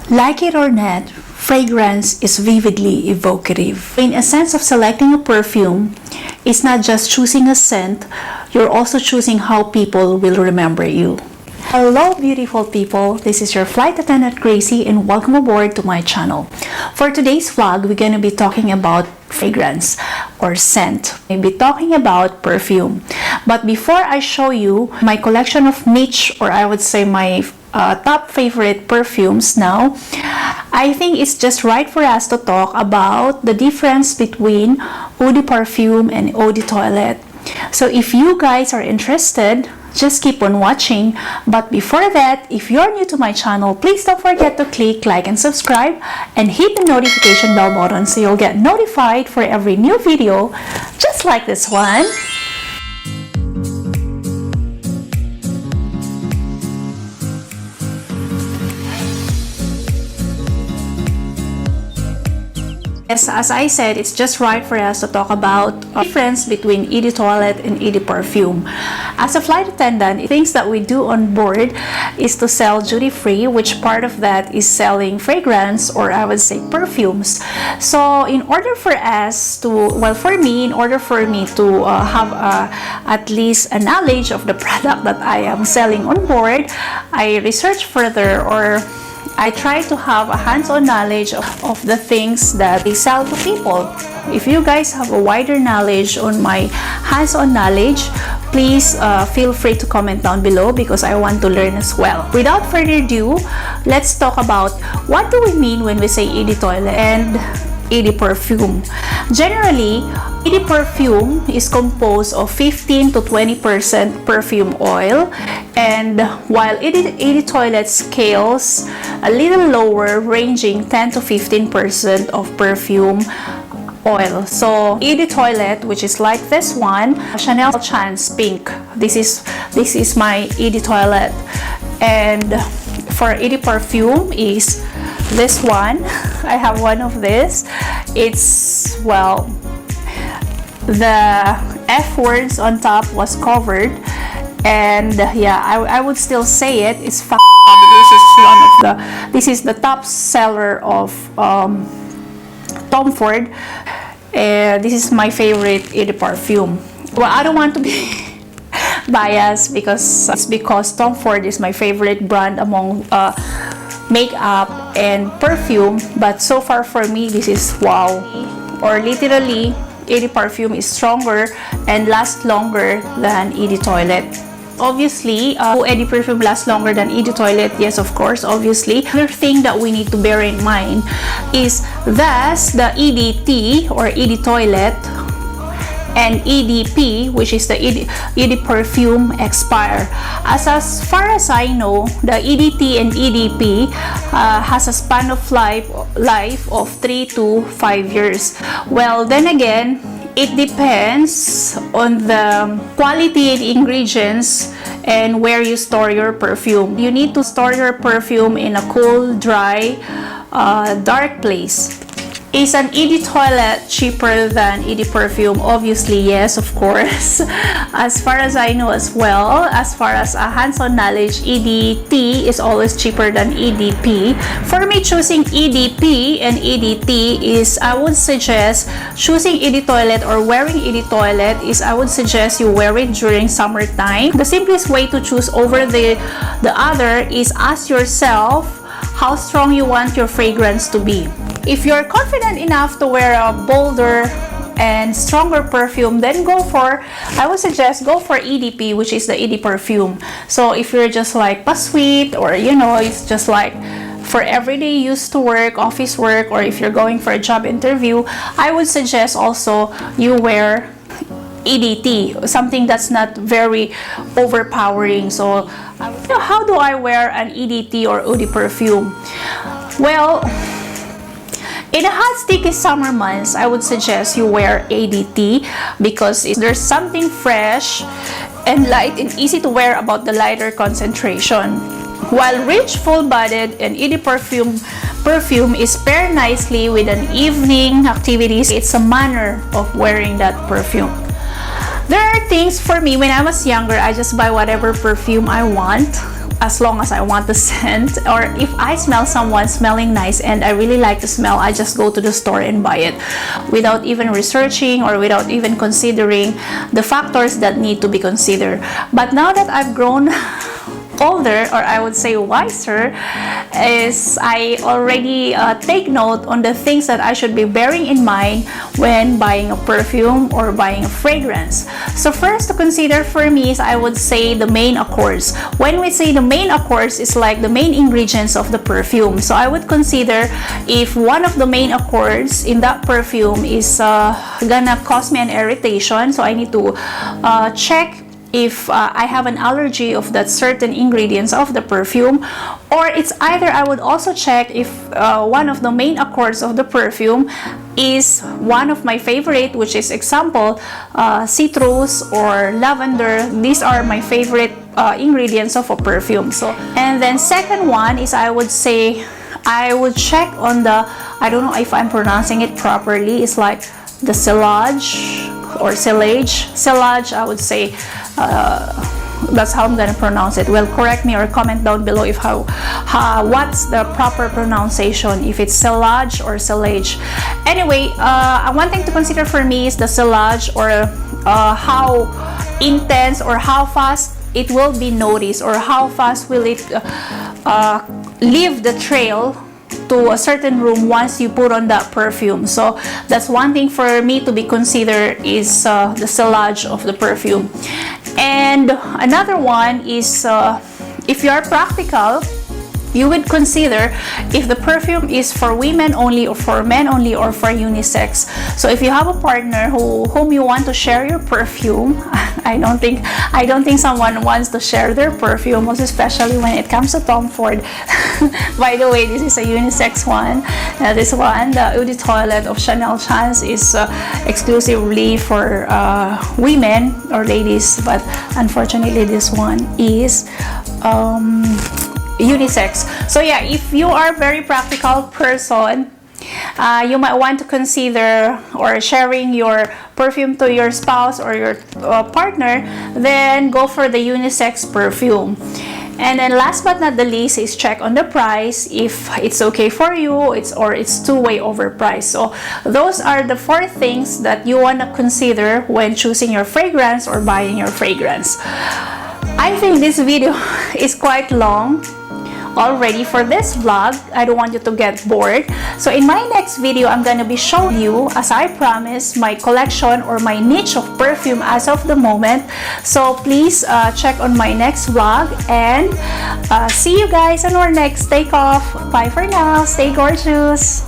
Like it or not, fragrance is vividly evocative. In a sense of selecting a perfume, it's not just choosing a scent, you're also choosing how people will remember you. Hello beautiful people, this is your flight attendant Graecy and welcome aboard to my channel. For today's vlog, we're going to be talking about fragrance or scent. We'll be talking about perfume. But before I show you my collection of niche, or I would say my top favorite perfumes now, I think it's just right for us to talk about the difference between eau de parfum and eau de toilette. So if you guys are interested, just keep on watching. But before that, if you're new to my channel, please don't forget to click like and subscribe and hit the notification bell button so you'll get notified for every new video just like this one. Yes, as I said, it's just right for us to talk about the difference between eau de toilette and eau de parfum. As a flight attendant, things that we do on board is to sell duty-free, which part of that is selling fragrance, or I would say perfumes. So in order for us to, well, for me, in order for me to have at least a knowledge of the product that I am selling on board, I research further, or I try to have a hands-on knowledge of the things that they sell to people. If you guys have a wider knowledge on my hands-on knowledge, please feel free to comment down below because I want to learn as well. Without further ado, let's talk about what do we mean when we say eau de toilette and eau de parfum. Generally, eau de parfum is composed of 15 to 20% perfume oil, and while eau de toilette scales a little lower, ranging 10 to 15% of perfume oil. So eau de toilette, which is like this one, Chanel Chance Pink. This is my eau de toilette, and for eau de parfum is this one. I have one of this. It's, well, the F words on top was covered, and yeah, I would still say it. It's because this is the top seller of Tom Ford. This is my favorite eau de parfum. Well, I don't want to be biased because Tom Ford is my favorite brand among makeup and perfume, but so far for me this is wow, or literally eau de parfum is stronger and lasts longer than eau de toilette. Obviously, eau de parfum lasts longer than eau de toilette, yes, of course, obviously. Another thing that we need to bear in mind is thus the EDT or eau de toilette and EDP, which is the eau de parfum, expire. As far as I know, the EDT and EDP has a span of life of 3 to 5 years. Well, then again, it depends on the quality and ingredients and where you store your perfume. You need to store your perfume in a cool, dry, dark place. Is an eau de toilette cheaper than eau de parfum? Obviously, yes, of course. As far as I know as well, as far as a hands-on knowledge, EDT is always cheaper than EDP. For me, choosing EDP and EDT is, I would suggest choosing eau de toilette or wearing eau de toilette is, I would suggest you wear it during summertime. The simplest way to choose over the other is ask yourself how strong you want your fragrance to be. If you're confident enough to wear a bolder and stronger perfume, then I would suggest go for EDP, which is the eau de parfum. So if you're just like sweet, or you know, it's just like for everyday use to work, office work, or if you're going for a job interview, I would suggest also you wear EDT, something that's not very overpowering. So how do I wear an EDT or eau de parfum? Well, in the hot, sticky summer months, I would suggest you wear EDT because there's something fresh and light and easy to wear about the lighter concentration. While rich, full-bodied, and eau de perfume is paired nicely with an evening activities, it's a manner of wearing that perfume. There are things for me, when I was younger, I just buy whatever perfume I want. as long as I want the scent, or if I smell someone smelling nice and I really like the smell, I just go to the store and buy it without even researching or without even considering the factors that need to be considered. But now that I've grown older, or I would say wiser, is I already take note on the things that I should be bearing in mind when buying a perfume or buying a fragrance. So first to consider for me is, I would say, the main accords. When we say the main accords, is like the main ingredients of the perfume. So I would consider if one of the main accords in that perfume is gonna cause me an irritation, so I need to check if I have an allergy of that certain ingredients of the perfume. Or it's either, I would also check if one of the main accords of the perfume is one of my favorite, which is example citrus or lavender. These are my favorite ingredients of a perfume. So, and then second one is, I would say, I would check on the, I don't know if I'm pronouncing it properly, it's like the silage or silage, I would say. That's how I'm gonna pronounce it. Well, correct me or comment down below if what's the proper pronunciation, if it's silage or silage. Anyway, one thing to consider for me is the silage, or how intense or how fast it will be noticed, or how fast will it leave the trail to a certain room once you put on that perfume. So that's one thing for me to be considered, is the silage of the perfume. And another one is, if you are practical, you would consider if the perfume is for women only, or for men only, or for unisex. So if you have a partner whom you want to share your perfume, I don't think someone wants to share their perfume, most especially when it comes to Tom Ford. By the way, this is a unisex one. This one, the Eau de Toilette of Chanel Chance, is exclusively for women or ladies, but unfortunately this one is unisex. So yeah, if you are a very practical person, you might want to consider or sharing your perfume to your spouse or your partner, then go for the unisex perfume. And then last but not the least is check on the price, if it's okay for you, or it's too way overpriced. So those are the 4 things that you want to consider when choosing your fragrance or buying your fragrance. I think this video is quite long already for this vlog. I don't want you to get bored. So in my next video, I'm gonna be showing you, as I promised, my collection or my niche of perfume as of the moment. So please check on my next vlog, and see you guys on our next take off. Bye for now. Stay gorgeous.